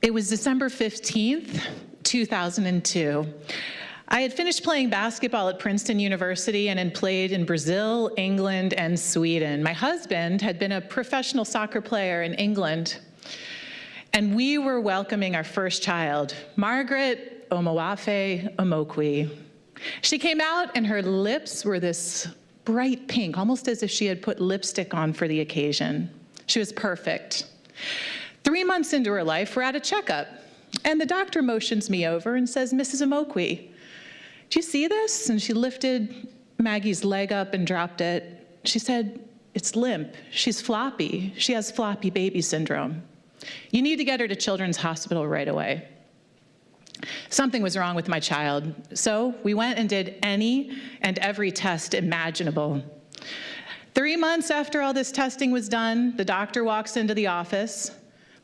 It was December 15th, 2002. I had finished playing basketball at Princeton University and had played in Brazil, England, and Sweden. My husband had been a professional soccer player in England, and we were welcoming our first child, Margaret Omoqui. She came out and her lips were this bright pink, almost as if she had put lipstick on for the occasion. She was perfect. 3 months into her life, we're at a checkup, and the doctor motions me over and says, "Mrs. Omoqui, do you see this?" And she lifted Maggie's leg up and dropped it. She said, "It's limp. She's floppy. She has floppy baby syndrome. You need to get her to Children's Hospital right away." Something was wrong with my child, so we went and did any and every test imaginable. 3 months after all this testing was done, the doctor walks into the office,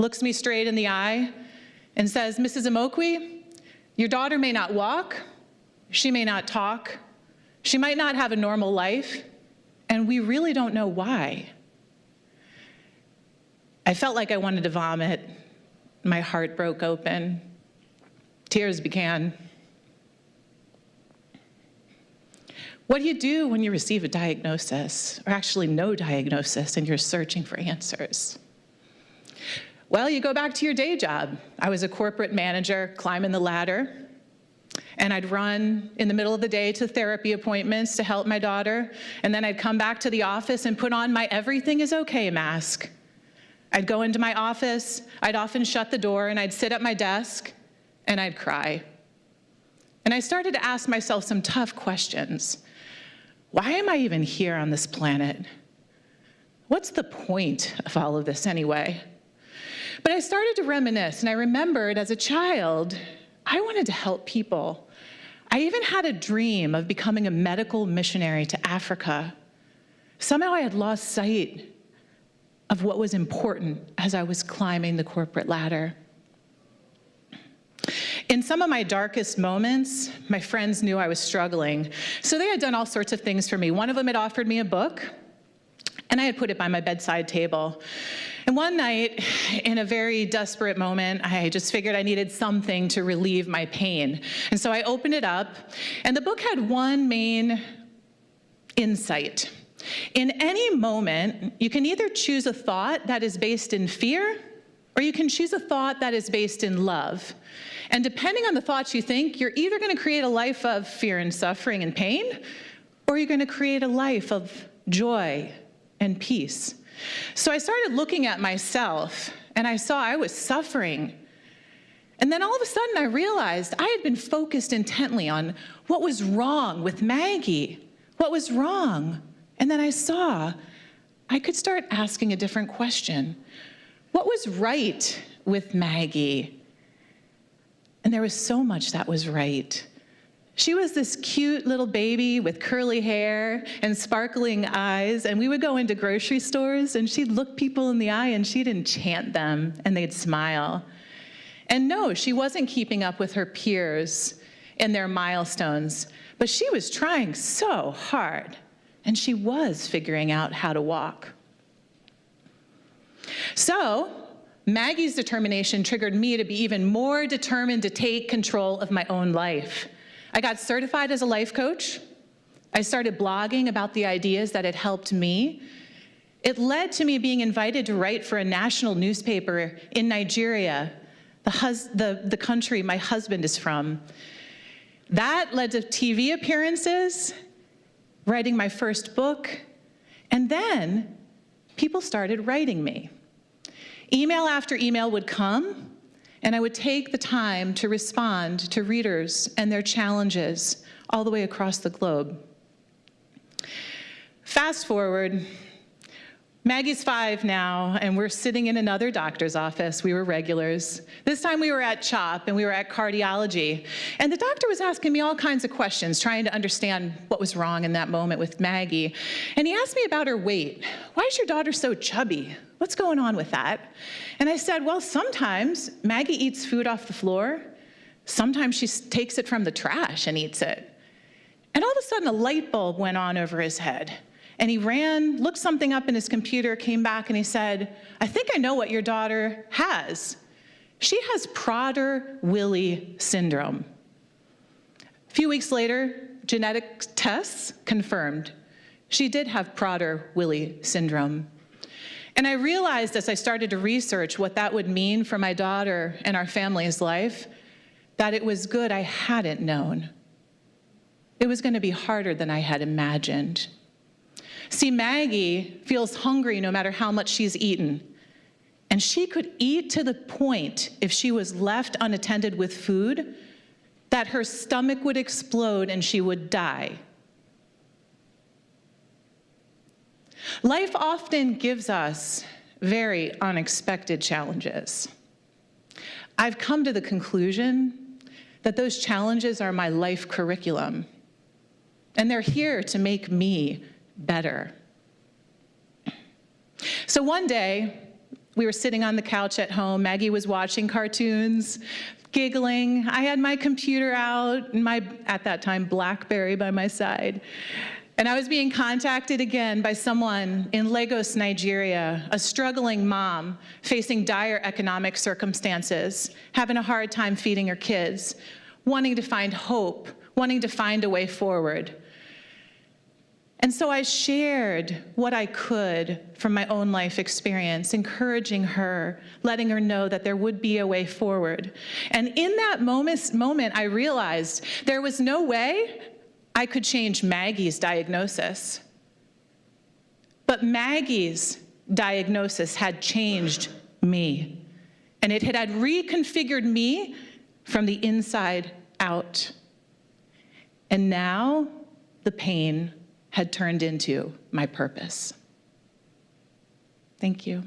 looks me straight in the eye, and says, "Mrs. Omoqui, your daughter may not walk, she may not talk, she might not have a normal life, and we really don't know why." I felt like I wanted to vomit. My heart broke open. Tears began. What do you do when you receive a diagnosis, or actually no diagnosis, and you're searching for answers? Well, you go back to your day job. I was a corporate manager, climbing the ladder, and I'd run in the middle of the day to therapy appointments to help my daughter, and then I'd come back to the office and put on my everything is okay mask. I'd go into my office, I'd often shut the door, and I'd sit at my desk, and I'd cry. And I started to ask myself some tough questions. Why am I even here on this planet? What's the point of all of this anyway? But I started to reminisce, and I remembered as a child, I wanted to help people. I even had a dream of becoming a medical missionary to Africa. Somehow I had lost sight of what was important as I was climbing the corporate ladder. In some of my darkest moments, my friends knew I was struggling, so they had done all sorts of things for me. One of them had offered me a book, and I had put it by my bedside table. And one night, in a very desperate moment, I just figured I needed something to relieve my pain. And so I opened it up, and the book had one main insight. In any moment, you can either choose a thought that is based in fear, or you can choose a thought that is based in love. And depending on the thoughts you think, you're either going to create a life of fear and suffering and pain, or you're going to create a life of joy and peace. So I started looking at myself, and I saw I was suffering. And then all of a sudden I realized I had been focused intently on what was wrong with Maggie. What was wrong? And then I saw I could start asking a different question. What was right with Maggie? And there was so much that was right. She was this cute little baby with curly hair and sparkling eyes, and we would go into grocery stores, and she'd look people in the eye, and she'd enchant them, and they'd smile. And no, she wasn't keeping up with her peers and their milestones, but she was trying so hard, and she was figuring out how to walk. So Maggie's determination triggered me to be even more determined to take control of my own life. I got certified as a life coach. I started blogging about the ideas that had helped me. It led to me being invited to write for a national newspaper in Nigeria, the country my husband is from. That led to TV appearances, writing my first book, and then people started writing me. Email after email would come, and I would take the time to respond to readers and their challenges all the way across the globe. Fast forward, Maggie's 5 now, and we're sitting in another doctor's office. We were regulars. This time we were at CHOP, and we were at cardiology. And the doctor was asking me all kinds of questions, trying to understand what was wrong in that moment with Maggie. And he asked me about her weight. Why is your daughter so chubby? What's going on with that? And I said, well, sometimes Maggie eats food off the floor. Sometimes she takes it from the trash and eats it. And all of a sudden, a light bulb went on over his head. And he ran, looked something up in his computer, came back, and he said, I think I know what your daughter has. She has Prader-Willi syndrome. A few weeks later, genetic tests confirmed she did have Prader-Willi syndrome. And I realized as I started to research what that would mean for my daughter and our family's life, that it was good I hadn't known. It was going to be harder than I had imagined. See, Maggie feels hungry no matter how much she's eaten. And she could eat to the point, if she was left unattended with food, that her stomach would explode and she would die. Life often gives us very unexpected challenges. I've come to the conclusion that those challenges are my life curriculum, and they're here to make me better. So one day, we were sitting on the couch at home. Maggie was watching cartoons, giggling. I had my computer out and my, at that time, BlackBerry by my side. And I was being contacted again by someone in Lagos, Nigeria, a struggling mom facing dire economic circumstances, having a hard time feeding her kids, wanting to find hope, wanting to find a way forward. And so I shared what I could from my own life experience, encouraging her, letting her know that there would be a way forward. And in that moment, I realized there was no way I could change Maggie's diagnosis. But Maggie's diagnosis had changed me, and it had reconfigured me from the inside out. And now the pain had turned into my purpose. Thank you.